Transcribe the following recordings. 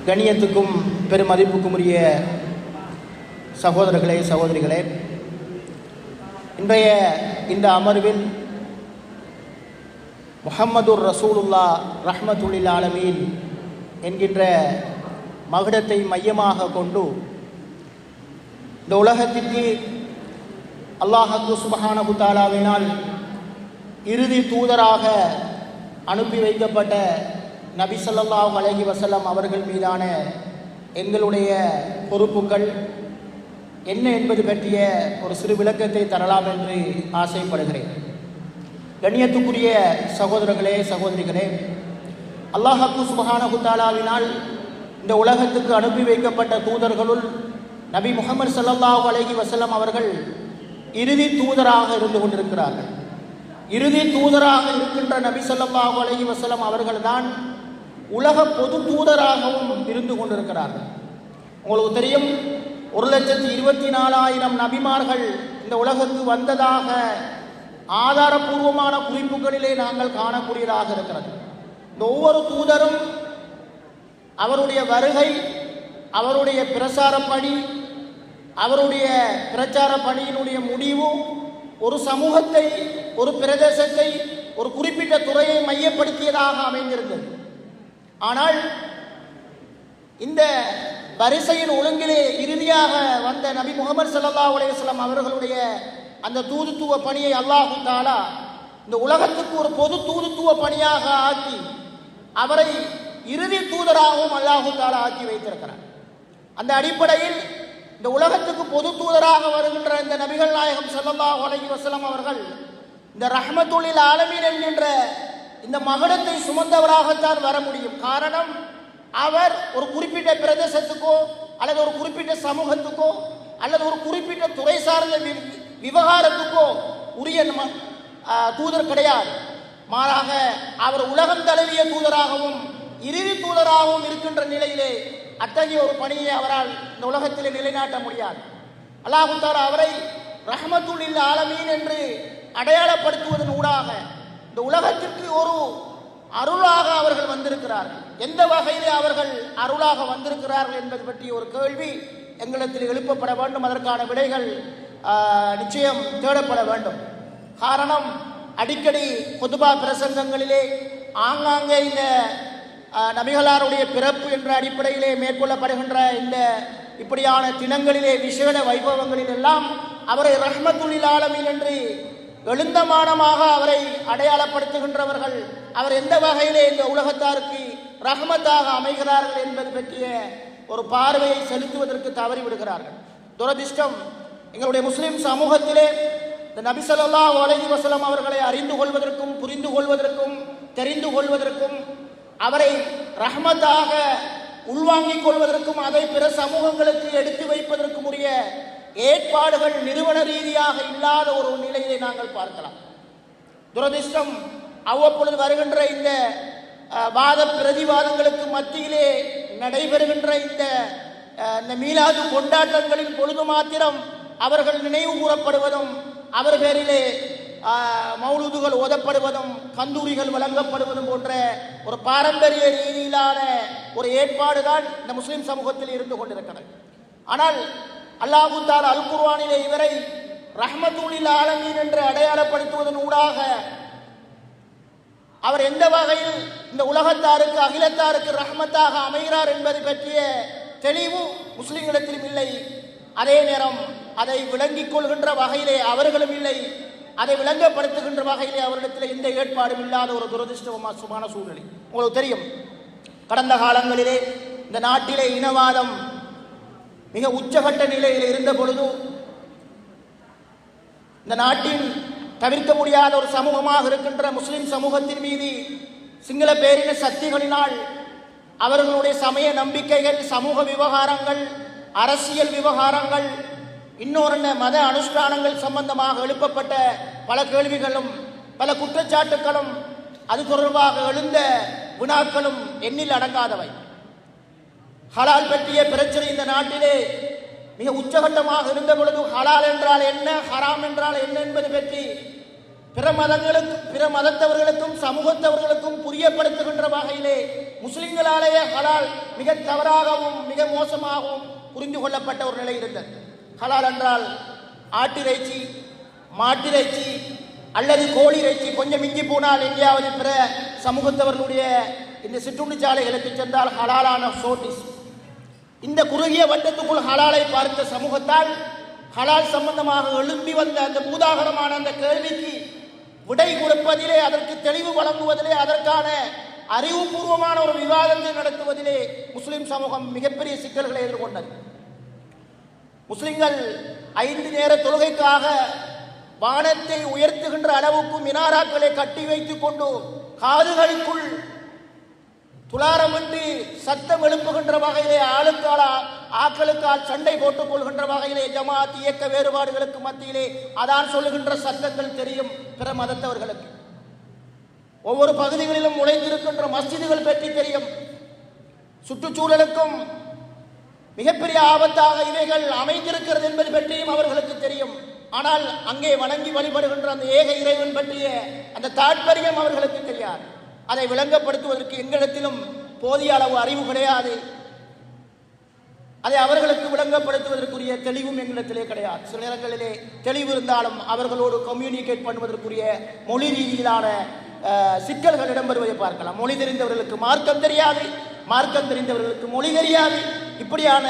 கண்ணியத்துக்கும் பெருமதிப்புக்கும் உரிய சகோதரர்களே சகோதரிகளே, இன்றைய இந்த அமர்வில் முஹம்மதுர் ரசூலுல்லாஹ் ரஹ்மத்துல் ஆலமீன் என்கின்ற மகுடத்தை மையமாக கொண்டு இந்த உலகத்திற்கு அல்லாஹ் சுப்ஹானஹு தஆலாவினால் இறுதி தூதராக அனுப்பி வைக்கப்பட்ட நபி ஸல்லல்லாஹு அலைஹி வஸல்லம் அவர்கள் மீதான எங்களுடைய பொறுப்புகள் என்ன என்பது பற்றிய ஒரு சிறு விளக்கத்தை தரலாம் என்று ஆசைப்படுகிறேன். கண்ணியத்துக்குரிய சகோதரர்களே சகோதரிகளே, அல்லாஹ் சுப்ஹானஹு தஆலாவினால் இந்த உலகத்துக்கு அனுப்பி வைக்கப்பட்ட தூதர்களுள் நபி முஹம்மது ஸல்லல்லாஹு அலைஹி வஸல்லம் அவர்கள் இறுதி தூதராக இருந்து கொண்டிருக்கிறார்கள். இறுதி தூதராக இருக்கின்ற நபி ஸல்லல்லாஹு அலைஹி வஸல்லம் அவர்கள்தான் உலக பொது தூதராகவும் இருந்து கொண்டிருக்கிறார்கள். உங்களுக்கு தெரியும், 1,24,000 நபிமார்கள் இந்த உலகத்துக்கு வந்ததாக ஆதாரபூர்வமான குறிப்புகளிலே நாங்கள் காணக்கூடியதாக இருக்கிறது. இந்த ஒவ்வொரு தூதரும் அவருடைய வருகை, அவருடைய பிரச்சார பணி, அவருடைய பிரச்சார பணியினுடைய முடிவு ஒரு சமூகத்தை, ஒரு பிரதேசத்தை, ஒரு குறிப்பிட்ட துறையை மையப்படுத்தியதாக அமைந்திருந்தது. ஆனால் இந்த வரிசையின் ஒழுங்கிலே இறுதியாக வந்த நபி முஹம்மது ஸல்லல்லாஹு அலைஹி வஸல்லம் அவர்களுடைய அந்த தூதுத்துவ பணியை அல்லாஹ் தஆலா இந்த உலகத்துக்கு ஒரு பொது தூதுத்துவ பணியாக ஆக்கி அவரை இறுதி தூதராகவும் அல்லாஹ் தஆலா ஆக்கி வைத்திருக்கிறார். அந்த அடிப்படையில் இந்த உலகத்துக்கு பொது தூதராக வருகின்ற இந்த நபிகள் நாயகம் ஸல்லல்லாஹு அலைஹி வஸல்லம் அவர்கள் இந்த ரஹ்மத்துல் ஆலமீன் என்கின்ற இந்த மகுடத்தை சுமந்தவராகத்தான் வர முடியும். காரணம், அவர் ஒரு குறிப்பிட்ட பிரதேசத்துக்கோ அல்லது ஒரு குறிப்பிட்ட சமூகத்துக்கோ அல்லது ஒரு குறிப்பிட்ட துறை சார்ந்த விவகாரத்துக்கோ உரிய தூதர் கிடையாது. மாறாக அவர் உலகம் தழுவிய தூதராகவும் இறுதி தூதராகவும் இருக்கின்ற நிலையிலே அத்தகைய ஒரு பணியை அவரால் இந்த உலகத்திலே நிலைநாட்ட முடியாது. அல்லாஹ் தஆலா அவரை ரஹ்மத்துல் ஆலமீன் என்று அடையாளப்படுத்துவதன் ஊடாக இந்த உலகத்திற்கு ஒரு அருளாக அவர்கள் வந்திருக்கிறார்கள். எந்த வகையிலே அவர்கள் அருளாக வந்திருக்கிறார்கள் என்பது பற்றி ஒரு கேள்வி எங்களிடத்தில் எழுப்பப்பட வேண்டும். அதற்கான விடைகள் நிச்சயம் தேடப்பட வேண்டும். காரணம், அடிக்கடி குதுபா பிரசங்கங்களிலே ஆங்காங்கே இந்த நபிகளாருடைய பிறப்பு என்ற அடிப்படையிலே மேற்கொள்ளப்படுகின்ற இந்த இப்படியான தினங்களிலே விசேட வைபவங்களில் எல்லாம் அவரை ரஹ்மத்துல் ஆலமீன் என்று எழுந்தமானமாக அவரை அடையாளப்படுத்துகின்றவர்கள் அவர் எந்த வகையிலே இந்த உலகத்தாருக்கு ரஹ்மத்தாக அமைகிறார்கள் என்பது பற்றிய ஒரு பார்வையை செலுத்துவதற்கு தவறிவிடுகிறார்கள். துரதிர்ஷ்டம், எங்களுடைய முஸ்லிம் சமூகத்திலே இந்த நபி ஸல்லல்லாஹு அலைஹி வஸல்லம் அவர்களை அறிந்து கொள்வதற்கும் புரிந்து கொள்வதற்கும் தெரிந்து கொள்வதற்கும் அவரை ரஹ்மத்தாக உள்வாங்கிக் கொள்வதற்கும் அதை பிற சமூகங்களுக்கு எடுத்து வைப்பதற்கும் உரிய ஏற்பாடுகள் நிறுவன ரீதியாக இல்லாத ஒரு நிலையை நாங்கள் பார்க்கலாம். துரதிர்ஷ்டம், அவ்வப்பொழுது வருகின்ற இந்த வாத பிரதிவாதங்களுக்கு மத்தியிலே நடைபெறுகின்ற இந்த மீலாது கொண்டாட்டங்களின் பொழுது மாத்திரம் அவர்கள் நினைவு கூறப்படுவதும் அவர் பேரிலே மௌலூதுகள் ஓதப்படுவதும் கந்தூரிகள் வழங்கப்படுவதும் போன்ற ஒரு பாரம்பரிய ரீதியிலான ஒரு ஏற்பாடுதான் இந்த முஸ்லிம் சமூகத்தில் இருந்து கொண்டிருக்கிறது. ஆனால் அல்லாஹ் தஆலா அல் குர்ஆனிலே இவரை ரஹ்மத்துல் ஆலமீன் என்று அடையாளப்படுத்துவதன் ஊடாக அவர் எந்த வகையில் இந்த உலகத்தாருக்கு அகிலத்தாருக்கு ரஹ்மத்தாக அமைகிறார் என்பது பற்றிய தெளிவு முஸ்லிம்களிடத்திலும் இல்லை. அதே நேரம் அதை விளங்கிக் கொள்கின்ற வகையிலே அவர்களும் இல்லை. அதை விளங்கப்படுத்துகின்ற வகையிலே அவரிடத்தில் எந்த ஏற்பாடும் இல்லாத ஒரு துரதிர்ஷ்டமான சூழ்நிலை. உங்களுக்கு தெரியும், கடந்த காலங்களிலே இந்த நாட்டிலே இனவாதம் மிக உச்சகட்ட நிலையில் இருந்த பொழுது இந்த நாட்டின் தவிர்க்க முடியாத ஒரு சமூகமாக இருக்கின்ற முஸ்லிம் சமூகத்தின் மீது சிங்கள பேரின சக்திகளினால் அவர்களுடைய சமய நம்பிக்கைகள், சமூக விவகாரங்கள், அரசியல் விவகாரங்கள், இன்னொரு மத அனுஷ்டானங்கள் சம்பந்தமாக எழுப்பப்பட்ட பல கேள்விகளும் பல குற்றச்சாட்டுகளும் அது தொடர்பாக எழுந்த வினாக்களும் எண்ணில் அடங்காதவை. ஹலால் பற்றிய பிரச்சனை இந்த நாட்டிலே மிக உச்சகட்டமாக இருந்த பொழுது ஹலால் என்றால் என்ன, ஹராம் என்றால் என்ன என்பது பற்றி பிற மதத்தவர்களுக்கும் சமூகத்தவர்களுக்கும் புரியப்படுத்துகின்ற வகையிலே முஸ்லிம்களாலேயே ஹலால் மிக தவறாகவும் மிக மோசமாகவும் புரிந்து கொள்ளப்பட்ட ஒரு நிலை இருந்தது. ஹலால் என்றால் ஆட்டிறைச்சி, மாட்டிறைச்சி அல்லது கோழி இறைச்சி. கொஞ்சம் மிஞ்சி போனால் எங்கேயாவது பிற சமூகத்தவர்களுடைய இந்த சிற்றுண்டி சாலைகளுக்கு சென்றால் ஹலாலான சோட்டிஸ். இந்த குறுகிய வட்டத்துக்குள் ஹலாலை பார்த்த சமூகத்தால் ஹலால் சம்பந்தமாக எழும்பி வந்த அந்த பூதாகரமான அந்த கேள்விக்கு விடை கொடுப்பதிலே, அதற்கு தெளிவு வழங்குவதிலே, அதற்கான அறிவுபூர்வமான ஒரு விவாதத்தை நடத்துவதிலே முஸ்லிம் சமூகம் மிகப்பெரிய சிக்கல்களை எதிர்கொண்டது. முஸ்லிம்கள் 5 நேர தொழுகைக்காக வானத்தை உயர்த்துகின்ற அளவுக்கு மினாராக்களை கட்டி வைத்துக் கொண்டு காதுகளுக்குள் துளாரமின்றி சத்தம் எழுப்புகின்ற வகையிலே ஆக்களுக்கால் சண்டை போட்டுக் கொள்கின்ற வகையிலே ஜமாத் இயக்க வேறுபாடுகளுக்கு மத்தியிலே அதான் சொல்லுகின்ற சத்தங்கள் தெரியும் பிற மதத்தவர்களுக்கு. ஒவ்வொரு பகுதிகளிலும் நுழைந்திருக்கின்ற மஸ்ஜிதுகள் பற்றி தெரியும். சுற்றுச்சூழலுக்கும் மிகப்பெரிய ஆபத்தாக இவைகள் அமைந்திருக்கிறது என்பது பற்றியும் அவர்களுக்கு தெரியும். ஆனால் அங்கே வணங்கி வழிபடுகின்ற அந்த ஏக இறைவன் பற்றிய அந்த தாற்பயம் அவர்களுக்கு தெரியாது. அதை விளங்கப்படுத்துவதற்கு எங்களிடத்திலும் போதிய அளவு அறிவு கிடையாது. அதை அவர்களுக்கு விளங்கப்படுத்துவதற்குரிய தெளிவும் எங்களிடத்திலே கிடையாது. சில நேரங்களிலே தெளிவு இருந்தாலும் அவர்களோடு கம்யூனிகேட் பண்ணுவதற்குரிய மொழி ரீதியிலான சிக்கல்கள் இடம்பெறுவதை பார்க்கலாம். மொழி தெரிந்தவர்களுக்கு மார்க்கம் தெரியாது, மார்க்கம் தெரிந்தவர்களுக்கு மொழி தெரியாது. இப்படியான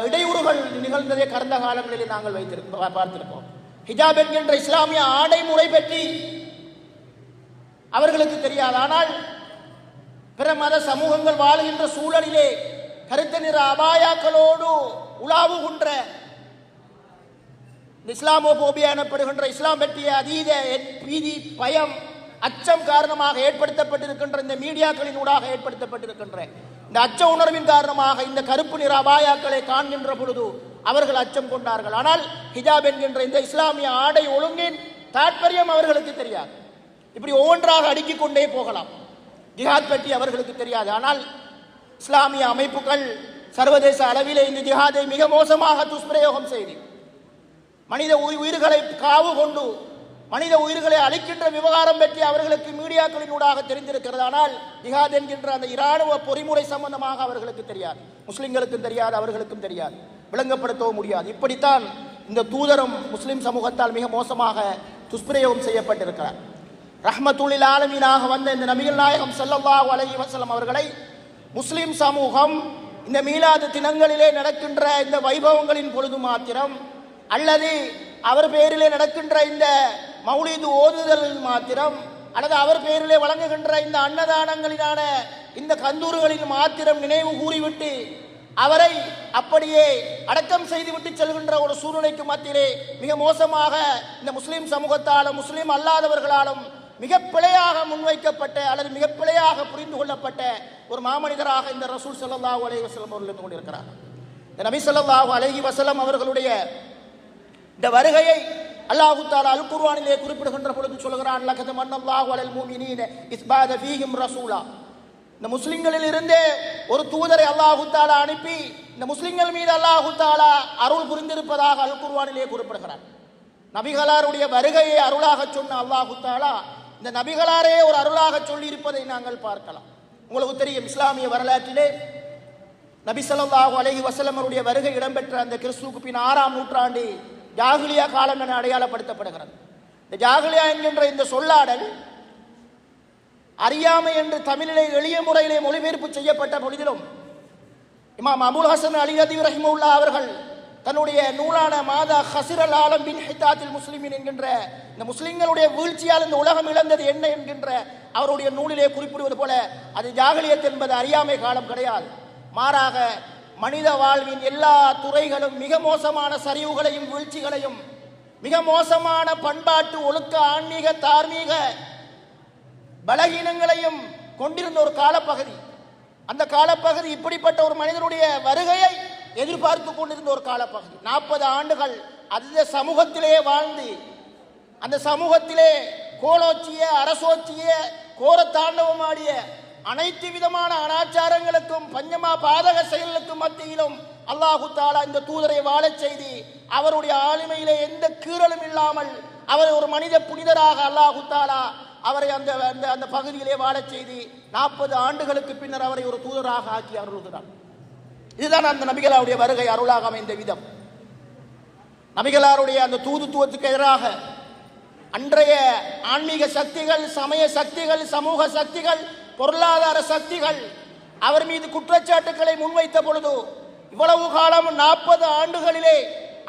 இடையூறுகள் நிகழ்ந்ததை கடந்த காலங்களிலே நாங்கள் பார்த்திருப்போம். ஹிஜாப் என்கின்ற இஸ்லாமிய ஆடை முறை பற்றி அவர்களுக்கு தெரியாது. ஆனால் பிற மத சமூகங்கள் வாழுகின்ற சூழலிலே கருத்த நிற அபாயாக்களோடு உலாவுகின்ற இஸ்லாமோபோபியா எனப்படுகின்ற இஸ்லாம் பற்றிய அதீத பீதி, பயம், அச்சம் காரணமாக ஏற்படுத்தப்பட்டிருக்கின்ற இந்த மீடியாக்களின் ஊடாக ஏற்படுத்தப்பட்டிருக்கின்ற இந்த அச்ச உணர்வின் காரணமாக இந்த கருப்பு நிற அபாயாக்களை காண்கின்ற பொழுது அவர்கள் அச்சம் கொண்டார்கள். ஆனால் ஹிஜாப் என்கின்ற இந்த இஸ்லாமிய ஆடை ஒழுங்கின் தாற்பயம் அவர்களுக்கு தெரியாது. இப்படி ஒவ்வொன்றாக அடுக்கிக் கொண்டே போகலாம். ஜிஹாத் பற்றி அவர்களுக்கு தெரியாது. ஆனால் இஸ்லாமிய அமைப்புகள் சர்வதேச அளவிலே இந்த ஜிஹாதை மிக மோசமாக துஷ்பிரயோகம் செய்து மனித உயிர்களை காவு கொண்டு மனித உயிர்களை அழிக்கின்ற விவகாரம் பற்றி அவர்களுக்கு மீடியாக்களின் ஊடாக தெரிந்திருக்கிறது. ஆனால் ஜிஹாத் என்கின்ற அந்த இராணுவ பொறிமுறை சம்பந்தமாக அவர்களுக்கு தெரியாது. முஸ்லிம்களுக்கும் தெரியாது, அவர்களுக்கும் தெரியாது, விளங்கப்படுத்தவும் முடியாது. இப்படித்தான் இந்த தூதரும் முஸ்லிம் சமூகத்தால் மிக மோசமாக துஷ்பிரயோகம் செய்யப்பட்டிருக்கிறார். ரஹ்மத்துல் ஆலமீனாக வந்த இந்த நபிகள் நாயகம் ஸல்லல்லாஹு அலைஹி வஸல்லம் அவர்களை முஸ்லிம் சமூகம் இந்த மீலாது தினங்களிலே நடக்கின்ற இந்த வைபவங்களின் பொழுது மாத்திரம் அல்லது அவர் பேரிலே நடக்கின்ற இந்த மௌலிது ஓதுதல் மாத்திரம் அல்லது அவர் பேரிலே வழங்குகின்ற இந்த அன்னதானங்களிலான இந்த கந்தூறுகளில் மாத்திரம் நினைவு கூறிவிட்டு அவரை அப்படியே அடக்கம் செய்துவிட்டு செல்கின்ற ஒரு சூழ்நிலைக்கு மத்தியிலே மிக மோசமாக இந்த முஸ்லிம் சமூகத்தாலும் முஸ்லிம் அல்லாதவர்களாலும் மிக பிழையாக முன்வைக்கப்பட்ட அல்லது மிக பிழையாக புரிந்து கொள்ளப்பட்ட ஒரு மாமனிதராக இந்த ரசூல் ஸல்லல்லாஹு அலைஹி வஸல்லம் அவர்கள் இருந்து கொண்டிருக்கிறார். இந்த நபி ஸல்லல்லாஹு அலைஹி வஸல்லம் அவர்களுடைய இந்த வருகையை அல்லாஹ் தஆலா அல் குர்ஆனிலே குறிப்பிடுகின்ற பொழுது சொல்கிறான், லகத் மன்னல்லாஹு அலல் முஃமினீன இஸ் பஅத ஃபீஹிம் ரசூலா. இந்த முஸ்லிம்களில் இருந்தே ஒரு தூதரை அல்லாஹ் தஆலா அனுப்பி இந்த முஸ்லிம்கள் மீது அல்லாஹ் தஆலா அருள் புரிந்திருப்பதாக அல் குர்ஆனிலே குறிப்பிடுகிறார். நபிகளாருடைய வருகையை அருளாக சொன்ன அல்லாஹ் தஆலா இந்த நபிகளாரே ஒரு அருளாக சொல்லி இருப்பதை நாங்கள் பார்க்கலாம். உங்களுக்கு தெரியும், இஸ்லாமிய வரலாற்றிலே நபி ஸல்லல்லாஹு அலைஹி வஸல்லம் அவருடைய வருகை இடம்பெற்ற அந்த கிறிஸ்துவுக்கு பின் 6ஆம் நூற்றாண்டு ஜாகிலியா காலம் என அடையாளப்படுத்தப்படுகிறது. இந்த ஜாகிலியா என்கின்ற இந்த சொல்லாடல் அறியாமை என்று தமிழிலே எளிய முறையிலே மொழிபெயர்ப்பு செய்யப்பட்ட பொழுதிலும் இமாம் அபுல் ஹசன் அலி ரதி ரஹிமஹுல்லாஹ் அவர்கள் தன்னுடைய நூலான மாதா ஹசிரல் ஆலம் பின் ஹிதாத்தில் முஸ்லிமின் என்கின்ற இந்த முஸ்லிம்களுடைய வீழ்ச்சியால் இந்த உலகம் இழந்தது என்ன என்கின்ற அவருடைய நூலிலே குறிப்பிடுவது போல அது ஜாகிலியத் என்பது அறியாமை காலம் கிடையாது. மாறாக மனித வாழ்வின் எல்லா துறைகளும் மிக மோசமான சரிவுகளையும் வீழ்ச்சிகளையும் மிக மோசமான பண்பாட்டு ஒழுக்க ஆன்மீக தார்மீக பலகீனங்களையும் கொண்டிருந்த ஒரு காலப்பகுதி. அந்த காலப்பகுதி இப்படிப்பட்ட ஒரு மனிதனுடைய வருகையை எதிர்பார்த்து கொண்டிருந்த ஒரு காலப்பகுதி. 40 ஆண்டுகள் அந்த சமூகத்திலே வாழ்ந்து அந்த சமூகத்திலே கோலோச்சிய அரசோச்சிய கோர தாண்டவமாடிய அனைத்து விதமான அனாச்சாரங்களுக்கும் பஞ்சமா பாதக செயல்களுக்கும் மத்தியிலும் அல்லாஹு தஆலா இந்த தூதரை வாழச் செய்து அவருடைய ஆளுமையிலே எந்த கீறலும் இல்லாமல் அவர் ஒரு மனித புனிதராக அல்லாஹு தஆலா அவரை அந்த அந்த பகுதியிலே வாழச் செய்து 40 ஆண்டுகளுக்கு பின்னர் அவரை ஒரு தூதராக ஆக்கி அருள்கிறார். இதுதான் அந்த நபிகளாருடைய வருகை அருளாக அமைந்த விதம். நபிகளாருடைய அந்த தூதுத்துவத்துக்கு எதிராக அன்றைய ஆன்மீக சக்திகள், சமய சக்திகள், சமூக சக்திகள், பொருளாதார சக்திகள் அவர் மீது குற்றச்சாட்டுக்களை முன்வைத்த பொழுது இவ்வளவு காலம் 40 ஆண்டுகளிலே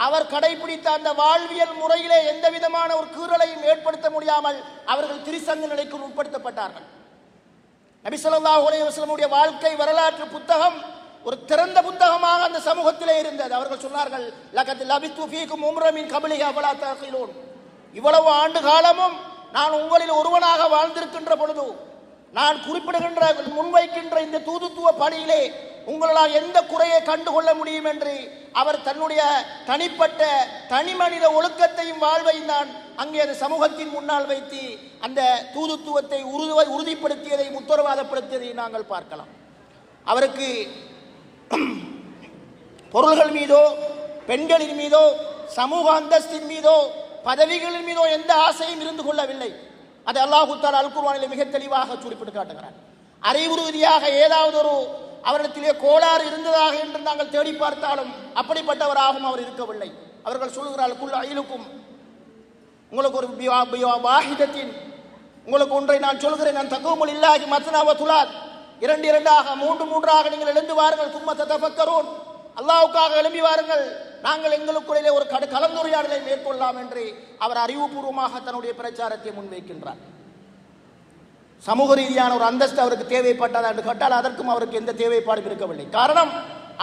அவர் கடைபிடித்த அந்த வாழ்வியல் முறையிலே எந்த விதமான ஒரு கீறலையும் ஏற்படுத்த முடியாமல் அவர்கள் திரிசங்க நிலைக்கு உட்படுத்தப்பட்டார்கள். நபி ஸல்லல்லாஹு அலைஹி வஸல்லம் வாழ்க்கை வரலாற்று புத்தகம் ஒரு திறந்த புத்தகமாக அந்த சமூகத்திலே இருந்தது. அவர்கள் சொன்னார்கள், லகத் லபித்து ஃபீக்கும் உம்ரன் மின் கப்லிஹி அஃபலா தஅகிலூன். இவ்வளவு ஆண்டு காலமும் நான் உங்களில் ஒருவனாக வாழ்ந்திருக்கின்ற பொழுது நான் குறிப்பிடுகின்ற முன்வைக்கின்ற இந்த தூதுத்துவ பணியிலே உங்களால் எந்த குறையை கண்டுகொள்ள முடியும் என்று அவர் தன்னுடைய தனிப்பட்ட தனி மனித ஒழுக்கத்தையும் வாழ்வையும் தான் அங்கே அந்த சமூகத்தின் முன்னால் வைத்து அந்த தூதுத்துவத்தை உறுதிப்படுத்தியதை உத்தரவாதப்படுத்தியதை நாங்கள் பார்க்கலாம். அவருக்கு பொருள்கள் மீதோ, பெண்களின் மீதோ, சமூக அந்தஸ்தின் மீதோ, பதவிகளின் மீதோ எந்த ஆசையும் இருந்து கொள்ளவில்லை. அதை அல்லாஹ் தஆலா அல் குர்ஆனிலே மிக தெளிவாக குறிப்பிட்டு காட்டுகிறார். அறிவு ரீதியாக ஏதாவது ஒரு அவரிடத்திலே கோளாறு இருந்ததாக என்று நாங்கள் தேடி பார்த்தாலும் அப்படிப்பட்டவராகவும் அவர் இருக்கவில்லை. அவர்கள் சொல்லுகிறார்கள், குல் ஐலுக்கும், உங்களுக்கு ஒரு வாஹிதத்தின், உங்களுக்கு ஒன்றை நான் சொல்கிறேன், நான் தகுமுல் இல்லாஹி மத்னா வ துலாத், 2 2ஆக 3 3ஆக நீங்கள் எழுந்து வாருங்கள், சும்ம ததஃபக்கரூன், அல்லாஹ்வுக்காக எழும்பி வாருங்கள், நாங்கள் எங்களுக்குள்ளே ஒரு கலந்துரையாடலை மேற்கொள்ளலாம் என்று அவர் அறிவுபூர்வமாக தன்னுடைய பிரச்சாரத்தை முன்வைக்கின்றார். சமூக ரீதியான ஒரு அந்தஸ்து அவருக்கு தேவைப்பட்டதா என்று கேட்டால் அதற்கும் அவருக்கு எந்த தேவைப்பாடும் இருக்கவில்லை. காரணம்,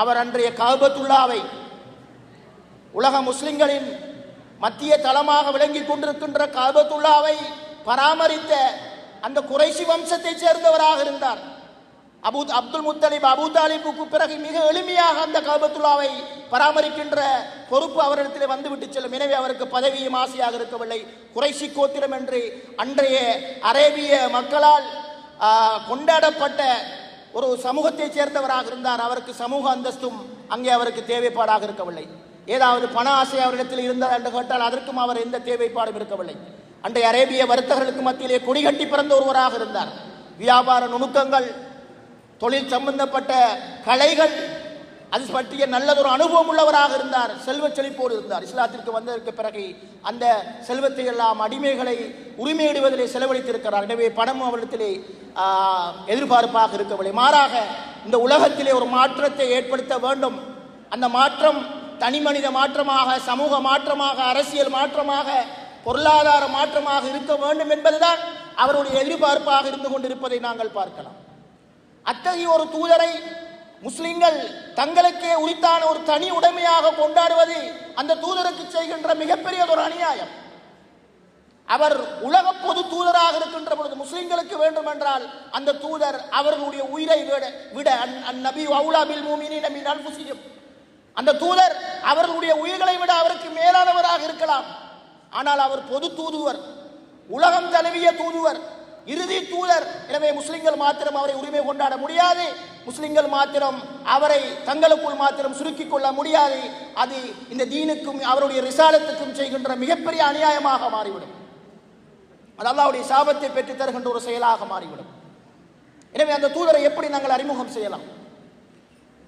அவர் அன்றைய கஅபத்துல்லாவை உலக முஸ்லிம்களின் மத்திய தளமாக விளங்கி கொண்டிருக்கின்ற கஅபத்துல்லாவை பராமரித்த அந்த குறைஷி வம்சத்தை சேர்ந்தவராக இருந்தார். அப்துல் முத்தலிப், அபூ தாலிபுக்கு பிறகு மிக எளிமையாக அந்த கஅபத்துல்லாவை பராமரிக்கின்ற பொறுப்பு அவரிடத்தில் வந்துவிட்டு செல்லும். எனவே அவருக்கு பதவியும் ஆசையாக இருக்கவில்லை. குறைஷி கோத்திரம் என்று அன்றைய அரேபிய மக்களால் கொண்டாடப்பட்ட ஒரு சமூகத்தை சேர்ந்தவராக இருந்தார். அவருக்கு சமூக அந்தஸ்தும் அங்கே அவருக்கு தேவைப்பாடாக இருக்கவில்லை. ஏதாவது பண ஆசை அவரிடத்தில் இருந்தார் என்று கேட்டால் அதற்கும் அவர் எந்த தேவைப்பாடும் இருக்கவில்லை. அன்றைய அரேபிய வர்த்தகர்களுக்கு மத்தியிலே கொடிகட்டி பிறந்த ஒருவராக இருந்தார். வியாபார நுணுக்கங்கள், தொழில் சம்பந்தப்பட்ட கலைகள், அது பற்றிய நல்லதொரு அனுபவம் உள்ளவராக இருந்தார். செல்வ செழிப்போடு இருந்தார். இஸ்லாத்திற்கு வந்ததற்கு பிறகு அந்த செல்வத்தை எல்லாம் அடிமைகளை உரிமையிடுவதிலே செலவழித்திருக்கிறார். எனவே பணமும் அவரிடத்திலே எதிர்பார்ப்பாக இருக்கவில்லை. மாறாக இந்த உலகத்திலே ஒரு மாற்றத்தை ஏற்படுத்த வேண்டும். அந்த மாற்றம் தனி மனித மாற்றமாக, சமூக மாற்றமாக, அரசியல் மாற்றமாக, பொருளாதார மாற்றமாக இருக்க வேண்டும் என்பதுதான் அவருடைய எதிர்பார்ப்பாக இருந்து கொண்டிருப்பதை நாங்கள் பார்க்கலாம். அத்தகைய ஒரு தூதரை முஸ்லிம்கள் தங்களுக்கே உரித்தான ஒரு தனி உடைமையாக கொண்டாடுவது அந்த தூதருக்கு செய்கின்ற மிகப்பெரிய ஒரு அநியாயம். அவர் உலக பொது தூதராக இருக்கின்ற பொழுது முஸ்லிம்களுக்கு வேண்டும் என்றால் அந்த தூதர் அவர்களுடைய உயிரை விட நபி அவுலா பில் முஃமினீன மின் அன்ஃபுஸிஹிம், அந்த தூதர் அவர்களுடைய உயிர்களை விட அவருக்கு மேலானவராக இருக்கலாம். ஆனால் அவர் பொது தூதுவர், உலகம் தழுவிய தூதுவர், இறுதி தூதர். எனவே முஸ்லிம்கள் மாத்திரம் அவரை உரிமை கொண்டாட முடியாது. முஸ்லிம்கள் மாத்திரம் அவரை தங்களுக்குள் மாத்திரம் சுருக்கிக் கொள்ள முடியாது. அது இந்த தீனுக்கும் அவருடைய ரிசாலத்துக்கும் செய்கின்ற மிகப்பெரிய அநியாயமாக மாறிவிடும். அது அல்லாஹ்வுடைய சாபத்தை பெற்று தருகின்ற ஒரு செயலாக மாறிவிடும். எனவே அந்த தூதரை எப்படி நாங்கள் அறிமுகம் செய்யலாம்?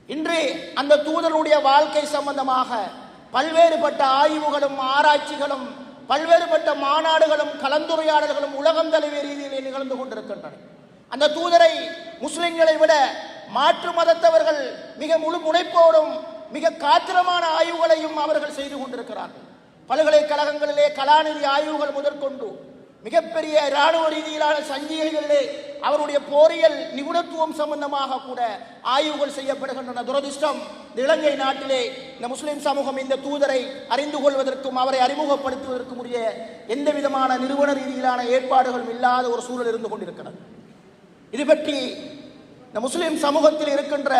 இன்று அந்த தூதருடைய வாழ்க்கை சம்பந்தமாக பல்வேறுபட்ட ஆய்வுகளும் ஆராய்ச்சிகளும் பல்வேறுபட்ட மாநாடுகளும் கலந்துரையாடல்களும் உலகம் தழுவிய ரீதியிலே நிகழ்ந்து கொண்டிருக்கின்றன. அந்த தூதரை முஸ்லிம்களை விட மாற்று மதத்தவர்கள் மிக முழு முனைப்போடும் மிக காத்திரமான ஆய்வுகளையும் அவர்கள் செய்து கொண்டிருக்கிறார்கள். பல்கலைக்கழகங்களிலே கலாநிதி ஆய்வுகள் முதற்கொண்டு மிகப்பெரிய இராணுவ ரீதியிலான சஞ்சிகைகளிலே அவருடைய போரியல் நிபுணத்துவம் சம்பந்தமாக கூட ஆய்வுகள் செய்யப்படுகின்றன. துரதிர்ஷ்டம், இலங்கை நாட்டிலே இந்த முஸ்லிம் சமூகம் இந்த தூதரை அறிந்து கொள்வதற்கும் அவரை அறிமுகப்படுத்துவதற்கும் உரிய எந்த விதமான நிறுவன ரீதியிலான ஏற்பாடுகளும் இல்லாத ஒரு சூழல் இருந்து கொண்டிருக்கிறது. இது பற்றி இந்த முஸ்லிம் சமூகத்தில் இருக்கின்ற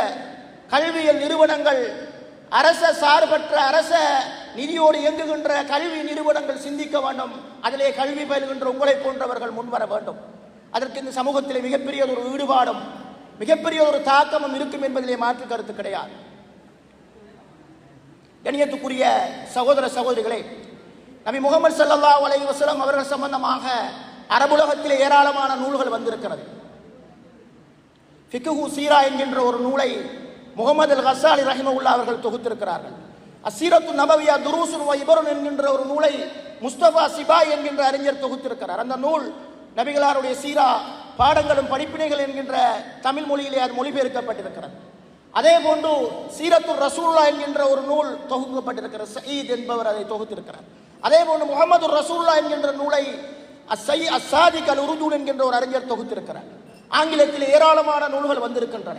கல்வியல் நிறுவனங்கள், அரச சார்பற்ற அரச நிதியோடு இயங்குகின்ற கல்வி நிறுவனங்கள் சிந்திக்க வேண்டும். அதிலே கல்வி பயில்கின்ற உங்களை போன்றவர்கள் முன்வர வேண்டும். அதற்கு இந்த சமூகத்திலே மிகப்பெரிய ஒரு ஈடுபாடும் மிகப்பெரிய ஒரு தாக்கமும் இருக்கும் என்பதிலே மாற்று கருத்து கிடையாது. கண்ணியத்துக்குரிய சகோதர சகோதரிகளே, நபி முஹம்மது ஸல்லல்லாஹு அலைஹி வஸல்லம் அவர்கள் சம்பந்தமாக அரபுலகத்தில் ஏராளமான நூல்கள் வந்திருக்கிறது. ஃபிக்ஹு சீரா என்கின்ற ஒரு நூலை முகமது அல் கசாலி ரஹிமவுல்லா அவர்கள் தொகுத்திருக்கிறார்கள். அசீரத்து நபவியா துரூசுன் வ இபருன் என்கின்ற ஒரு நூலை முஸ்தபா சிபாய் என்கின்ற அறிஞர் தொகுத்திருக்கிறார். அந்த நூல் நபிகளாருடைய சீரா பாடங்களும் படிப்பினைகள் என்கின்ற தமிழ் மொழியிலே அது மொழிபெயர்க்கப்பட்டிருக்கிறது. அதே போன்று சீரத்து ரசூல்லா என்கின்ற ஒரு நூல் தொகுக்கப்பட்டிருக்கிறது. சயீத் என்பவர் அதை தொகுத்திருக்கிறார். அதே போன்று முகமது ரசூல்லா என்கின்ற நூலை அஸ்ஸாதிக் அல் உருஜூன் என்கின்ற ஒரு அறிஞர் தொகுத்திருக்கிறார். ஆங்கிலத்தில் ஏராளமான நூல்கள் வந்திருக்கின்றன.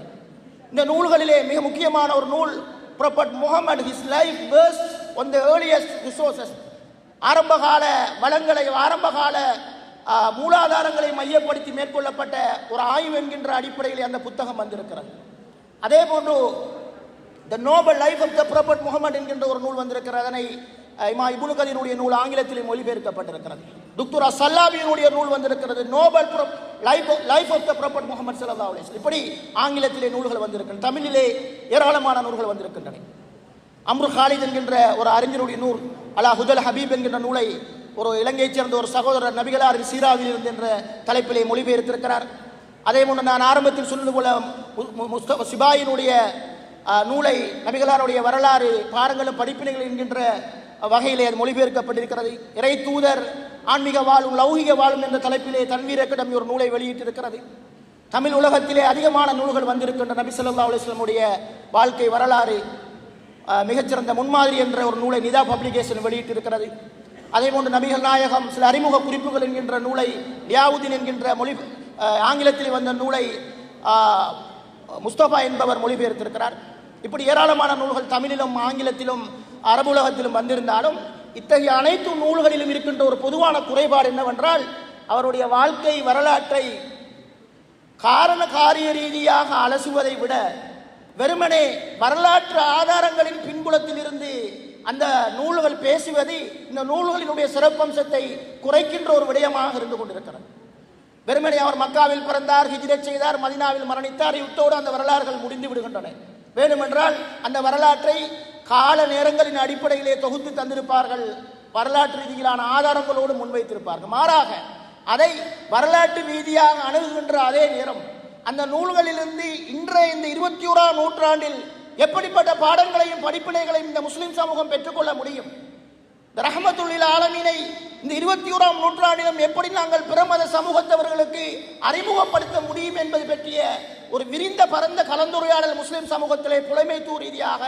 இந்த நூல்களிலே மிக முக்கியமான ஒரு நூல் Prophet Muhammad, his life based on the earliest resources. ஆரம்பகால வளங்களை, ஆரம்பகால மூலாதாரங்களை மையப்படுத்தி மேற்கொள்ளப்பட்ட ஒரு ஆய்வு என்கின்ற அடிப்படையில் அந்த புத்தகம் வந்திருக்கிறது. அதே போன்று the noble life of the prophet Muhammad என்கின்ற ஒரு நூல் வந்திருக்கிறது. அதனை இமா இப்னு கதீருடைய நூல் ஆங்கிலத்தில் மொழிபெயர்க்கப்பட்டிருக்கிறது. டுக்துர் சல்லாபியினுடைய நூல் வந்திருக்கிறது, noble life of the prophet Muhammad ஸல்லல்லாஹு அலைஹி வஸல்லம். இப்படி ஆங்கிலத்திலே நூல்கள் வந்திருக்கின்றன. தமிழிலே ஏராளமான நூல்கள் வந்திருக்கின்றன. அம்ரு காலித் என்கின்ற ஒரு அறிஞருடைய நூல் அலா ஹுதல் ஹபீப் என்கின்ற நூலை ஒரு இலங்கையைச் சேர்ந்த ஒரு சகோதரர் நபிகளார் சீராவில் இருந்து என்ற தலைப்பிலே மொழிபெயர்த்திருக்கிறார். அதே போன்று நான் ஆரம்பத்தில் சொன்னது போல முஸ்தபா சிபாயினுடைய நூலை நபிகளாருடைய வரலாறு பாடங்களும் படிப்பினைகள் என்கின்ற வகையிலே அது மொழிபெயர்க்கப்பட்டிருக்கிறது. இறை தூதர் ஆன்மீக வாழும் லௌகிக வாழும் என்ற தலைப்பிலே தன்வீர் அகாடமி ஒரு நூலை வெளியிட்டிருக்கிறது. தமிழ் உலகத்திலே அதிகமான நூல்கள் வந்திருக்கின்ற நபி ஸல்லல்லாஹு அலைஹி வஸல்லம் உடைய வாழ்க்கை வரலாறு மிகச்சிறந்த முன்மாதிரி என்ற ஒரு நூலை நிதா பப்ளிகேஷன் வெளியிட்டிருக்கிறது. அதே போன்று நபிகள் நாயகம் சில அறிமுக குறிப்புகள் என்கின்ற நூலை லியாவுதீன் என்கின்ற ஆங்கிலத்தில் வந்த நூலை முஸ்தபா என்பவர் மொழிபெயர்த்திருக்கிறார். இப்படி ஏராளமான நூல்கள் தமிழிலும் ஆங்கிலத்திலும் அரபுலகத்திலும் வந்திருந்தாலும் இத்தகைய அனைத்து நூல்களிலும் இருக்கின்ற ஒரு பொதுவான குறைபாடு என்னவென்றால் அவருடைய வாழ்க்கை வரலாற்றை காரண காரிய ரீதியாக அலசுவதை விட வெறுமனே வரலாற்று ஆதாரங்களின் பின்புலத்தில் இருந்து அந்த நூல்கள் பேசுவது இந்த நூல்களினுடைய சிறப்பம்சத்தை குறைக்கின்ற ஒரு விடயமாக இருந்து கொண்டிருக்கிறது. வெறுமனே அவர் மக்காவில் பிறந்தார், ஹிஜ்ரத் செய்தார், மதீனாவில் மரணித்தார், இத்தோடு அந்த வரலாறுகள் முடிந்து விடுகின்றன. வேண்டுமென்றால் அந்த வரலாற்றை கால நேரங்களின் அடிப்படையிலே தொகுத்து தந்திருப்பார்கள், வரலாற்று ரீதியிலான ஆதாரங்களோடு முன்வைத்திருப்பார்கள். மாறாக அதை வரலாற்று ரீதியாக அணுகுகின்ற அதே நேரம் அந்த நூல்களிலிருந்து இன்றைய இந்த 21ஆம் நூற்றாண்டில் எப்படிப்பட்ட பாடங்களையும் படிப்பினைகளையும் இந்த முஸ்லிம் சமூகம் பெற்றுக்கொள்ள முடியும், இந்த ரஹ்மத்துல் ஆலமீனை இந்த 21ஆம் நூற்றாண்டிலும் எப்படி நாங்கள் பிற மத சமூகத்தவர்களுக்கு அறிமுகப்படுத்த முடியும் என்பது பற்றிய ஒரு விரிந்த பரந்த கலந்துரையாடல் முஸ்லிம் சமூகத்திலே புலைமைத்துவ ரீதியாக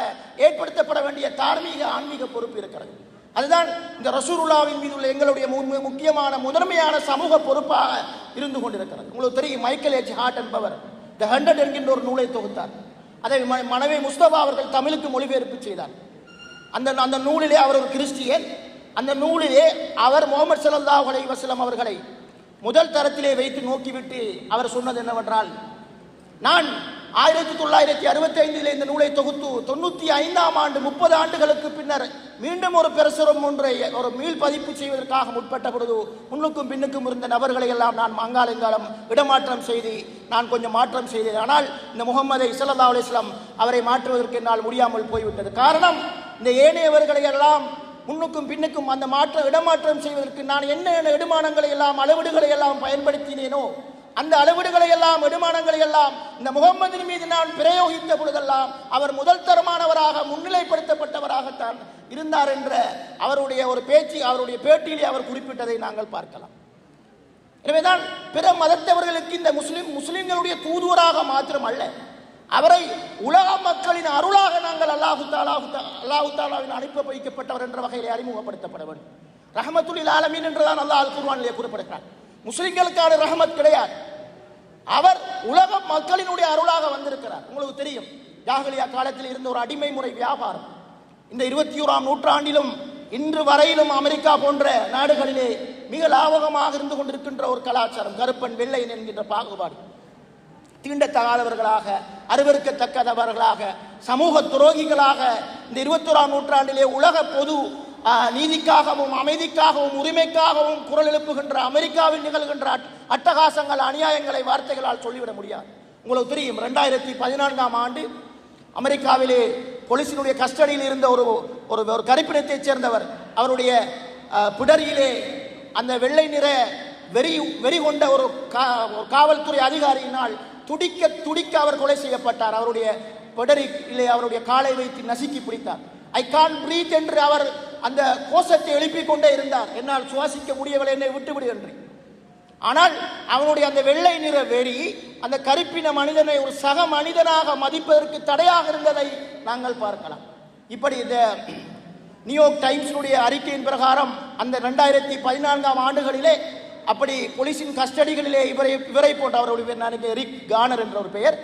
ஏற்படுத்தப்பட வேண்டிய தார்மீக ஆன்மீக பொறுப்பு இருக்கிறது. அதுதான் இந்த ரசூலுல்லாஹ்வின் மீது உள்ள எங்களுடைய முக்கியமான முதன்மையான சமூக பொறுப்பாக இருந்து கொண்டிருக்கிறது. உங்களுக்கு தெரியும், மைக்கேல் எச் ஹார்ட் என்பவர் தி 100 என்கின்ற ஒரு நூலை தொகுத்தார். அதை மனைவி முஸ்தபா அவர்கள் தமிழுக்கு மொழிபெயர்ப்பு செய்தார். அந்த நூலிலே அவர் ஒரு கிறிஸ்டியன். அந்த நூலிலே அவர் முஹம்மது ஸல்லல்லாஹு அலைஹி வஸல்லம் அவர்களை முதல் தரத்திலே வைத்து நோக்கிவிட்டு அவர் சொன்னது என்னவென்றால், நான் 1965 இந்த நூலை தொகுத்து 95ஆம் ஆண்டு 30 ஆண்டுகளுக்கு பின்னர் மீண்டும் ஒரு பிரசுரம் ஒன்றை ஒரு மீள் பதிப்பு செய்வதற்காக முற்பட்ட பொழுது முன்னுக்கும் பின்னுக்கும் இருந்த நபர்களை எல்லாம் நான் அங்காலங்காலம் இடமாற்றம் செய்து நான் கொஞ்சம் மாற்றம் செய்தேன். ஆனால் இந்த முஹம்மதை ஸல்லல்லாஹு அலைஹி வஸல்லம் அவரை மாற்றுவதற்கு என்னால் முடியாமல் போய்விட்டது. காரணம், இந்த ஏனையவர்களை எல்லாம் முன்னுக்கும் பின்னுக்கும் அந்த இடமாற்றம் செய்வதற்கு நான் என்ன எடுமானங்களை எல்லாம் அளவீடுகளை எல்லாம் பயன்படுத்தினேனோ அந்த அளவீடுகளை எல்லாம் எடுமானங்களை எல்லாம் இந்த முஹம்மதின் மீது நான் பிரயோகித்த பொழுதெல்லாம் அவர் முதல் தரமானவராக முன்னிலைப்படுத்தப்பட்டவராகத்தான் இருந்தார் என்ற அவருடைய ஒரு பேச்சு, அவருடைய பேட்டியிலே அவர் குறிப்பிட்டதை நாங்கள் பார்க்கலாம். எனவேதான் பிற மதத்தவர்களுக்கு இந்த முஸ்லிம்களுடைய தூதுவராக மாத்திரமல்ல, அவரை உலக மக்களின் அருளாக நாங்கள் அல்லாஹு தாலாவின் அனுப்ப வைக்கப்பட்டவர் என்ற வகையிலே அறிமுகப்படுத்தப்பட வேண்டும். ரஹ்மத்துல் ஆலமீன் என்றுதான் அல்லாஹ் அல் குர்ஆனிலே குறிப்பிடுகிறார். முஸ்லிம்களுக்கான ரஹமத் கிடையாது, அவர் உலக மக்களினுடைய அருளாக வந்திருக்கிறார். உங்களுக்கு தெரியும், ஜாஹிலியா காலத்தில் இருந்த ஒரு அடிமை முறை வியாபாரம் இந்த 21ஆம் நூற்றாண்டிலும் இன்று வரையிலும் அமெரிக்கா போன்ற நாடுகளிலே மிக லாபகமாக இருந்து கொண்டிருக்கின்ற ஒரு கலாச்சாரம், கருப்பன் வெள்ளையன் என்கின்ற பாகுபாடு, தீண்டத்தகாதவர்களாக அருவருக்கத்தக்கதவர்களாக சமூக துரோகிகளாக இந்த 21ஆம் நூற்றாண்டிலே உலக பொது நீதிக்காகவும் அமைதிக்காகவும் உரிமைக்காகவும் குரல் எழுப்புகின்ற அமெரிக்காவில் நிகழ்கின்ற அட்டகாசங்கள் அநியாயங்களை வார்த்தைகளால் சொல்லிவிட முடியாது. உங்களுக்கு தெரியும், 2014ஆம் ஆண்டு அமெரிக்காவிலே போலீசினுடைய கஸ்டடியில் இருந்த ஒரு கருப்பினத்தைச் சேர்ந்தவர் அவருடைய பிடரியிலே அந்த வெள்ளை நிற வெறி கொண்ட ஒரு காவல்துறை அதிகாரியினால் துடிக்க துடிக்க அவர் கொலை செய்யப்பட்டார். அவருடைய பெடரிலே அவருடைய காலை வைத்து நசுக்கி பிடித்தார். ஐ கான் பிரீத் என்று அவர் அந்த கோஷத்தை எழுப்பிக் கொண்டே இருந்தார். என்னால் சுவாசிக்க முடியவில்லை, என்னை விட்டுவிடு என்று. ஆனால் அவனுடைய அந்த வெள்ளை நிற வெறி அந்த கருப்பின மனிதனை ஒரு சக மனிதனாக மதிப்பதற்கு தடையாக இருந்ததை நாங்கள் பார்க்கலாம். இப்படி இந்த நியூயார்க் டைம்ஸுடைய அறிக்கையின் பிரகாரம் அந்த 2014ஆம் ஆண்டுகளிலே அப்படி போலீசின் கஸ்டடிகளிலே இவரை போன்ற அவருடைய பேர் ரிக் கார்னர் என்ற ஒரு பெயர்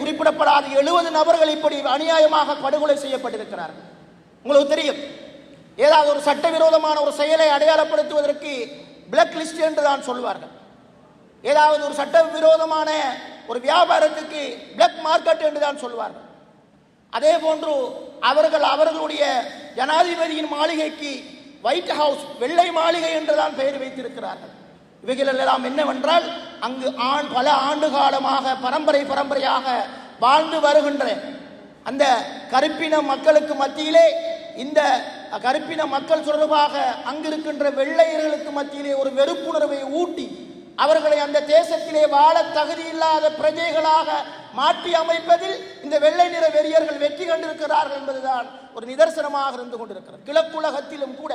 குறிப்பிடப்படாத 70 நபர்கள் இப்படி அநியாயமாக படுகொலை செய்யப்பட்டிருக்கிறார்கள். உங்களுக்கு தெரியும், ஏதாவது ஒரு சட்டவிரோதமான ஒரு செயலை அடையாளப்படுத்துவதற்கு பிளாக் லிஸ்ட் என்று தான் சொல்வார்கள். ஏதாவது ஒரு சட்டவிரோதமான ஒரு வியாபாரத்துக்கு பிளாக் மார்க்கெட் என்று தான் சொல்வார்கள். அதே போன்று அவர்களுடைய ஜனாதிபதியின் மாளிகைக்கு ஒயிட் ஹவுஸ், வெள்ளை மாளிகை என்றுதான் பெயர் வைத்திருக்கிறார்கள். இவைகள் எல்லாம் என்னவென்றால் அங்கு பல ஆண்டு காலமாக பரம்பரையாக வாழ்ந்து வருகின்ற அந்த கருப்பின மக்களுக்கு மத்தியிலே இந்த கருப்பின மக்கள் தொடர்பாக அங்கிருக்கின்ற வெள்ளையர்களுக்கு மத்தியிலே ஒரு வெறுப்புணர்வை ஊட்டி அவர்களை அந்த தேசத்திலே வாழ தகுதியில்லாத பிரஜைகளாக மாற்றி அமைப்பதில் இந்த வெள்ளை நிற வெறியர்கள் வெற்றி கண்டிருக்கிறார்கள் என்பதுதான் ஒரு நிதர்சனமாக இருந்து கொண்டிருக்கிறது. கிழக்குலகத்திலும் கூட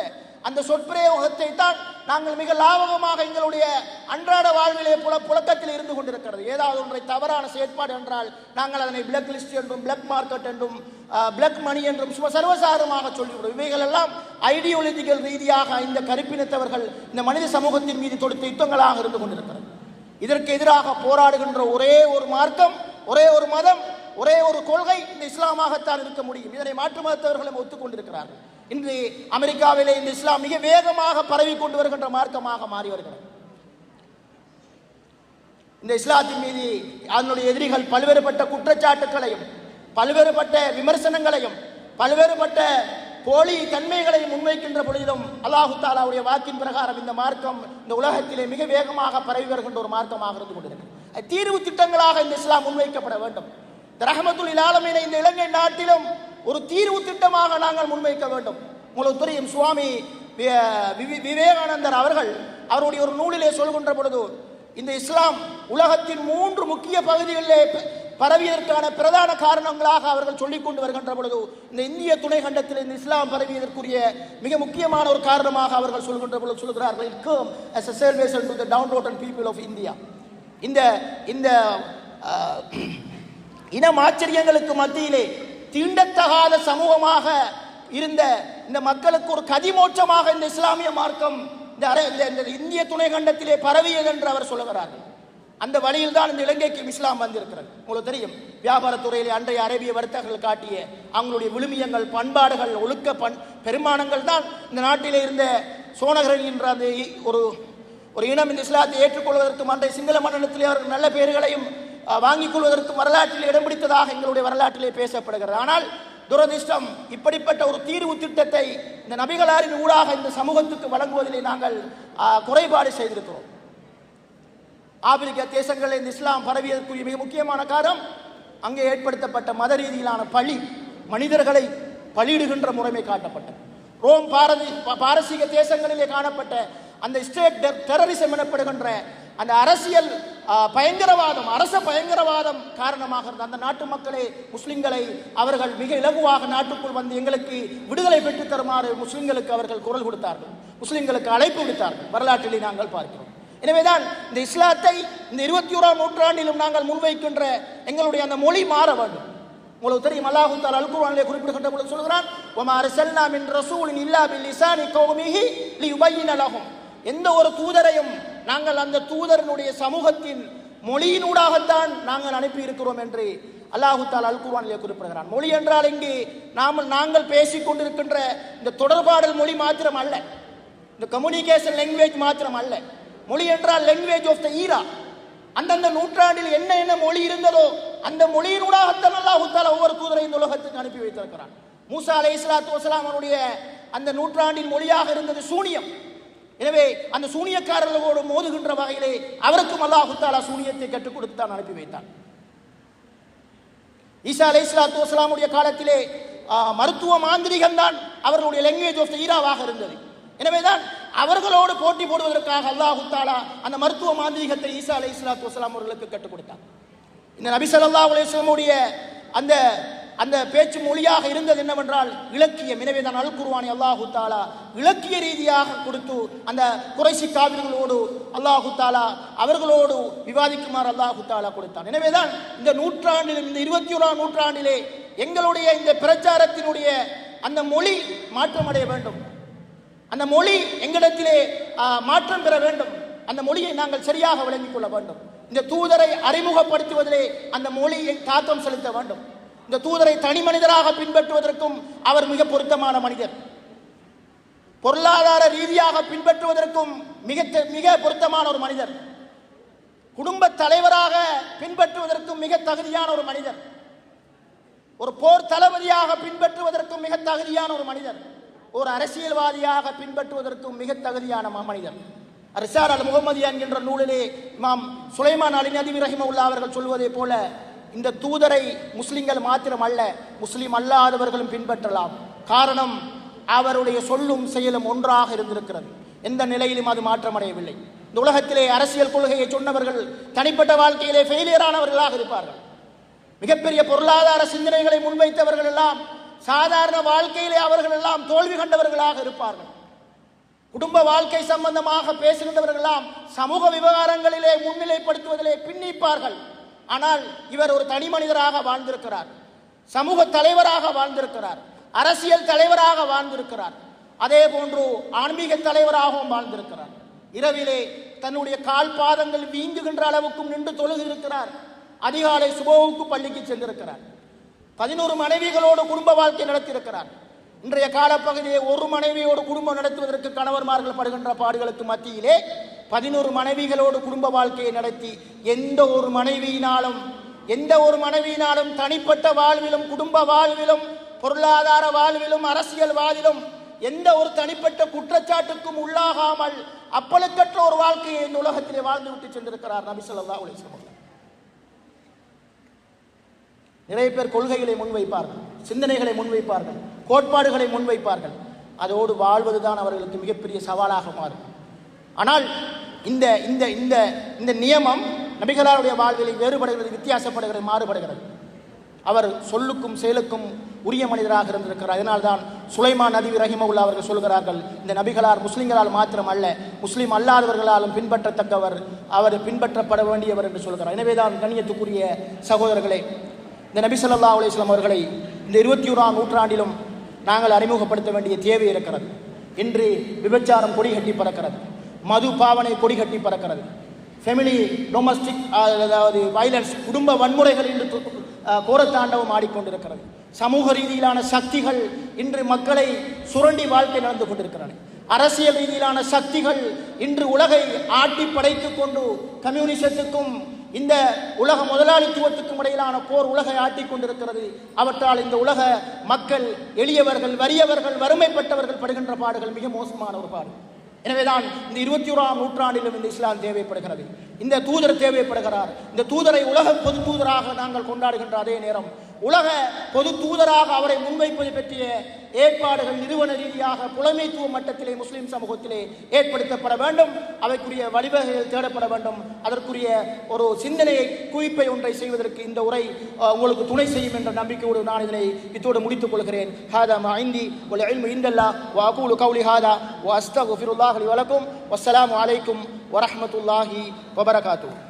அந்த சொற்பிரயோகத்தை தான் நாங்கள் மிக லாபகமாக எங்களுடைய அன்றாட வாழ்விலே புழக்கத்தில் இருந்து கொண்டிருக்கிறது. ஏதாவது ஒன்றை தவறான செயற்பாடு என்றால் நாங்கள் அதனை பிளாக் லிஸ்ட் என்றும் பிளாக் மார்க்கெட் என்றும் பிளாக் மணி என்றும் சர்வசாதாரணமாக சொல்லிவிடும். இவைகள் எல்லாம் ஐடியாலஜிக்கல் ரீதியாக இந்த கருப்பினத்தவர்கள் இந்த மனித சமூகத்தின் மீது தொடுத்த யுத்தங்களாக இருந்து கொண்டிருக்கிறது. இதற்கு எதிராக போராடுகின்ற ஒரே ஒரு மார்க்கம், ஒரே ஒரு மதம், ஒரே ஒரு கொள்கை இந்த இஸ்லாமாகத்தான் இருக்க முடியும். இதனை மாற்று மதத்தவர்களும் ஒத்துக்கொண்டிருக்கிறார்கள். இன்று அமெரிக்காவிலே இந்த இஸ்லாம் மிக வேகமாக பரவி கொண்டு வருகின்ற மார்க்கமாக மாறி வருகிறது. இந்த இஸ்லாத்தின் மீது அதனுடைய எதிரிகள் பல்வேறுபட்ட குற்றச்சாட்டுகளையும் பல்வேறுபட்ட விமர்சனங்களையும் பல்வேறுபட்ட போலி தன்மைகளையும் முன்வைக்கின்ற பொழுதிலும் அல்லாஹு தாலாவுடைய வாக்கின் பிரகாரம் இந்த மார்க்கம் இந்த உலகத்திலே மிக வேகமாக பரவி வருகின்ற ஒரு மார்க்கமாக இருந்து கொண்டிருக்கிறது. தீர்வு திட்டங்களாக இந்த இஸ்லாம் முன்வைக்கப்பட வேண்டும். ரஹ்மத்துல் ஆலமீனை இந்த இலங்கை நாட்டிலும் ஒரு தீர்வு திட்டமாக நாங்கள் முன்வைக்க வேண்டும். உங்களுக்கு தெரியும், சுவாமி விவேகானந்தர் அவர்கள் அவருடைய ஒரு நூலிலே சொல்கின்ற பொழுது இந்த இஸ்லாம் உலகத்தின் 3 முக்கிய பகுதிகளிலே பரவியதற்கான பிரதான காரணங்களாக அவர்கள் சொல்லிக் கொண்டு வருகின்ற பொழுது இந்த இந்திய துணை கண்டத்தில் இந்த இஸ்லாம் பரவியதற்குரிய மிக முக்கியமான ஒரு காரணமாக அவர்கள் சொல்கின்ற பொழுது சொல்கிறார்கள், it came as a salvation to the downtrodden people of India. இந்த இனம் ஆச்சரியங்களுக்கு மத்தியிலே தீண்டத்தகாத சமூகமாக இருந்த இந்த மக்களுக்கு ஒரு கதிமோட்சமாக இந்த இஸ்லாமிய மார்க்கம் இந்த இந்திய துணை கண்டத்திலே பரவியது என்று அவர் சொல்லுகிறார்கள். அந்த வழியில் தான் இந்த இலங்கைக்கு இஸ்லாம் வந்திருக்கிறது. உங்களுக்கு தெரியும், வியாபாரத்துறையிலே அன்றைய அரேபிய வர்த்தகர்கள் காட்டிய அவங்களுடைய விழுமியங்கள், பண்பாடுகள், ஒழுக்க பெருமானங்கள் தான் இந்த நாட்டிலே இருந்த சோனகர்கள் என்ற அந்த ஒரு இனம் இந்த இஸ்லாத்தை ஏற்றுக்கொள்வதற்கும் அன்றைய சிங்கள மண்டலத்திலே அவர்கள் நல்ல பெயர்களையும் வாங்கிக் கொள்வதற்கும் வரலாற்றில் இடம் பிடித்ததாக எங்களுடைய வரலாற்றிலே பேசப்படுகிறது. ஆனால் துரதிர்ஷ்டம், இப்படிப்பட்ட ஒரு தீர்வு திட்டத்தை இந்த நபிகளாரின் ஊடாக இந்த சமூகத்துக்கு வழங்குவதிலே நாங்கள் குறைபாடு செய்திருக்கிறோம். ஆப்பிரிக்க தேசங்களில் இந்த இஸ்லாம் பரவியதற்குரிய மிக முக்கியமான காரணம் அங்கே ஏற்படுத்தப்பட்ட மத ரீதியிலான பழி, மனிதர்களை பலியிடுகின்ற முறைமை காட்டப்பட்டது. ரோம் பாரசீக தேசங்களிலே காணப்பட்ட அந்த ஸ்டேட் டெரரிசம் எனப்படுகின்ற அந்த அரசியல் பயங்கரவாதம், அரச பயங்கரவாதம் காரணமாக இருந்த அந்த நாட்டு மக்களே முஸ்லிம்களை அவர்கள் மிக இலகுவாக நாட்டுக்குள் வந்து எங்களுக்கு விடுதலை பெற்று தருமாறு முஸ்லிம்களுக்கு அவர்கள் குரல் கொடுத்தார்கள், முஸ்லிம்களுக்கு அழைப்பு விடுத்தார்கள். வரலாற்றிலே நாங்கள் பார்க்கிறோம். எனவேதான் இந்த இஸ்லாத்தை இந்த 21ஆம் நூற்றாண்டிலும் நாங்கள் முன்வைக்கின்ற எங்களுடைய அந்த மொழி மாற வேண்டும். உங்களுக்கு தெரியும், அல்லாஹ் தஆலா அல் குர்ஆனிலே குறிப்பிடுகின்ற பொழுது சொல்கிறான், வமா அர்ஸல்னா மின் ரசூலின் இல்லா பிலிசானி கௌமிஹி லியுபய்யின லஹும். எந்த ஒரு தூதரையும் நாங்கள் அந்த தூதரனுடைய சமூகத்தின் மொழியினூடாகத்தான் நாங்கள் அனுப்பி இருக்கிறோம் என்று அல்லாஹ் தஆலா அல் குர்ஆனிலே குறிப்பிடுகிறான். மொழி என்றால் இங்கு நாங்கள் பேசிக் கொண்டிருக்கின்ற இந்த தொடர்பாடல் மொழி மாத்திரம் அல்ல, இந்த கம்யூனிகேஷன் லாங்குவேஜ் மாத்திரம் அல்ல. மொழி என்றால் லாங்குவேஜ் ஆஃப் த ஈரா. அந்தந்த நூற்றாண்டில் என்ன மொழி இருந்ததோ அந்த மொழியினூடாகத்தான் அல்லாஹ் தஆலா ஒவ்வொரு தூதரை இந்த உலகத்துக்கு அனுப்பி வைத்திருக்கிறான். மூசா அலைஹிஸ்ஸலாத்து வஸலாம் அவருடைய அந்த நூற்றாண்டின் மொழியாக இருந்தது சூனியம். எனவே அந்த சூனியக்காரர்களோடு மோதுகின்ற வகையிலே அவருக்கும் அல்லாஹ் தஆலா சூனியத்தை கற்றுக் கொடுத்து தான் அனுப்பி வைத்தான். ஈசா அலைஹிஸ்ஸலாத்து வஸலாமுடைய காலத்திலே மருத்துவ மாந்திரிகம் தான் அவர்களுடைய லாங்குவேஜ் ஆஃப் த ஈராவாக இருந்தது. எனவேதான் அவர்களோடு போட்டி போடுவதற்காக அல்லாஹு தஆலா அந்த மருத்துவ மாந்திரீகத்தை ஈசா அலைஹிஸ்ஸலாத்து வஸலாம் அவர்களுக்கு கற்றுக் கொடுத்தார். இந்த நபி ஸல்லல்லாஹு அலைஹி வஸல்லம் உடைய அந்த அந்த பேச்சு மொழியாக இருந்தது என்னவென்றால் இலக்கியம். எனவே தான் அல் குர்ஆனை அல்லாஹு தஆலா இலக்கிய ரீதியாக கொடுத்து அந்த குறைஷி காவிர்களோடு அல்லாஹு தஆலா அவர்களோடு விவாதிக்குமாறு அல்லாஹு தஆலா கொடுத்தான். எனவேதான் இந்த நூற்றாண்டிலும் இந்த 21ஆம் நூற்றாண்டிலே எங்களுடைய இந்த பிரச்சாரத்தினுடைய அந்த மொழி மாற்றமடைய வேண்டும். அந்த மொழி எங்களிடத்திலே மாற்றம் பெற வேண்டும். அந்த மொழியை நாங்கள் சரியாக விளங்கிக் கொள்ள வேண்டும். இந்த தூதரை அறிமுகப்படுத்துவதிலே அந்த மொழியை தாக்கம் செலுத்த வேண்டும். இந்த தூதரை தனி மனிதராக பின்பற்றுவதற்கும் அவர் மிக பொருத்தமான மனிதர். பொருளாதார ரீதியாக பின்பற்றுவதற்கும் மிக பொருத்தமான ஒரு மனிதர். குடும்ப தலைவராக பின்பற்றுவதற்கும் மிக தகுதியான ஒரு மனிதர். ஒரு போர் தளபதியாக பின்பற்றுவதற்கும் மிக தகுதியான ஒரு மனிதர். ஒரு அரசியல்வாதியாக பின்பற்றுவதற்கும் மிக தகுதியான மனிதர். ரிசால் அல் முஹம்மதியா என்கின்ற நூலிலே இமாம் சுலைமான் அலி நதவி ரஹிமஹுல்லாஹ் அவர்கள் சொல்வதை போல இந்த தூதரை முஸ்லிம்கள் மாத்திரம் அல்ல, முஸ்லிம் அல்லாதவர்களும் பின்பற்றலாம். காரணம், அவருடைய சொல்லும் செயலும் ஒன்றாக இருந்திருக்கிறது. எந்த நிலையிலும் அது மாற்றமடையவில்லை. இந்த உலகத்திலே அரசியல் கொள்கையை சொன்னவர்கள் தனிப்பட்ட வாழ்க்கையிலே ஃபெயிலியரானவர்களாக இருப்பார்கள். மிகப்பெரிய பொருளாதார சிந்தனைகளை முன்வைத்தவர்கள் எல்லாம் சாதாரண வாழ்க்கையிலே அவர்கள் எல்லாம் தோல்வி கண்டவர்களாக இருப்பார்கள். குடும்ப வாழ்க்கை சம்பந்தமாக பேசுகின்றவர்களெல்லாம் சமூக விவகாரங்களிலே முன்னிலைப்படுத்துவதிலே பின்னிப்பார்கள். ஆனால் இவர் ஒரு தனி மனிதராக வாழ்ந்திருக்கிறார், சமூக தலைவராக வாழ்ந்திருக்கிறார், அரசியல் தலைவராக வாழ்ந்திருக்கிறார், அதே போன்று ஆன்மீக தலைவராகவும் வாழ்ந்திருக்கிறார். இரவிலே தன்னுடைய கால் பாதங்கள் வீங்குகின்ற அளவுக்கும் நின்று தொழுது இருக்கிறார். அதிகாலை சுபோவுக்கு பள்ளிக்கு சென்றிருக்கிறார். 11 மனைவிகளோடு குடும்ப வாழ்க்கை நடத்தியிருக்கிறார். இன்றைய காலப்பகுதியை ஒரு மனைவியோடு குடும்பம் நடத்துவதற்கு கணவன்மார்கள் படுகின்ற பாடுகளுக்கு மத்தியிலே 11 மனைவிகளோடு குடும்ப வாழ்க்கையை நடத்தி எந்த ஒரு மனைவியினாலும் தனிப்பட்ட வாழ்விலும் குடும்ப வாழ்விலும் பொருளாதார வாழ்விலும் அரசியல் வாழ்விலும் எந்த ஒரு தனிப்பட்ட குற்றச்சாட்டுக்கும் உள்ளாகாமல் அப்பழுக்கற்ற ஒரு வாழ்க்கையை இந்த உலகத்திலே வாழ்ந்துவிட்டு சென்றிருக்கிறார் நபி ஸல்லல்லாஹு அலைஹி வஸல்லம். நிறைய பேர் கொள்கைகளை முன்வைப்பார்கள், சிந்தனைகளை முன்வைப்பார்கள், கோட்பாடுகளை முன்வைப்பார்கள். அதோடு வாழ்வதுதான் அவர்களுக்கு மிகப்பெரிய சவாலாக மாறும். ஆனால் இந்த இந்த இந்த இந்த நியமம் நபிகளாருடைய வாழ்வில் வேறுபடுகிறது, வித்தியாசப்படுகிறது, மாறுபடுகிறது. அவர் சொல்லுக்கும் செயலுக்கும் உரிய மனிதராக இருந்திருக்கிறார். அதனால்தான் சுலைமான் நபி ரஹிமஹுல்லாஹ் அவர்கள் சொல்கிறார்கள், இந்த நபிகளார் முஸ்லிம்களால் மாத்திரம் அல்ல, முஸ்லிம் அல்லாதவர்களாலும் பின்பற்றத்தக்கவர், அவர் பின்பற்றப்பட வேண்டியவர் என்று சொல்கிறார். எனவேதான் கண்ணியத்துக்குரிய சகோதரர்களே, இந்த நபி ஸல்லல்லாஹு அலைஹி வஸல்லம் அவர்களை இந்த 21ஆம் நூற்றாண்டிலும் நாங்கள் அறிமுகப்படுத்த வேண்டிய தேவை இருக்கிறது. இன்று விபச்சாரம் கொடிகட்டி பறக்கிறது, மது பாவனை கொடிகட்டி பறக்கிறது, ஃபெமிலி டொமஸ்டிக் அதாவது வயலன்ஸ் குடும்ப வன்முறைகள் இன்று கோரத்தாண்டவம் ஆடிக்கொண்டிருக்கிறது. சமூக ரீதியிலான சக்திகள் இன்று மக்களை சுரண்டி வாழ்க்கை நடந்து கொண்டிருக்கிறது. அரசியல் ரீதியிலான சக்திகள் இன்று உலகை ஆட்டி படைத்துக் கொண்டு கம்யூனிசத்துக்கும் இந்த உலக முதலாளித்துவத்துக்கும் இடையிலான போர் உலகை ஆட்டிக் கொண்டிருக்கிறது. அவற்றால் இந்த உலக மக்கள், எளியவர்கள், வறியவர்கள், வறுமைப்பட்டவர்கள் படுகின்ற பாடுகள் மிக மோசமான ஒரு பாடு. எனவேதான் இந்த 21ஆம் நூற்றாண்டிலும் இந்த இஸ்லாம் தேவைப்படுகிறது, இந்த தூதர் தேவைப்படுகிறார். இந்த தூதரை உலக பொது தூதராக நாங்கள் கொண்டாடுகின்ற அதே நேரம் உலக பொது தூதராக அவரை முன்வைப்பது பற்றிய ஏற்பாடுகள் நிறுவன ரீதியாக புலமைத்துவ மட்டத்திலே முஸ்லிம் சமூகத்திலே ஏற்படுத்தப்பட வேண்டும். அவைக்குரிய வழிவகைகள் தேடப்பட வேண்டும். அதற்குரிய ஒரு சிந்தனையை குவிப்பை ஒன்றை செய்வதற்கு இந்த உரை உங்களுக்கு துணை செய்யும் என்ற நம்பிக்கையோடு நான் இதனை இத்தோடு முடித்துக் கொள்கிறேன். ஹாதா மா இந்தி வல் இல்மு இந்தல்லாஹ் வ அகூலு கௌலி ஹாதா வ அஸ்தக்ஃபிருல்லாஹ் லி வ லக்கும் வஸ்ஸலாமு அலைக்கும் வ ரஹ்மத்துல்லாஹி வ பரகாத்துஹு.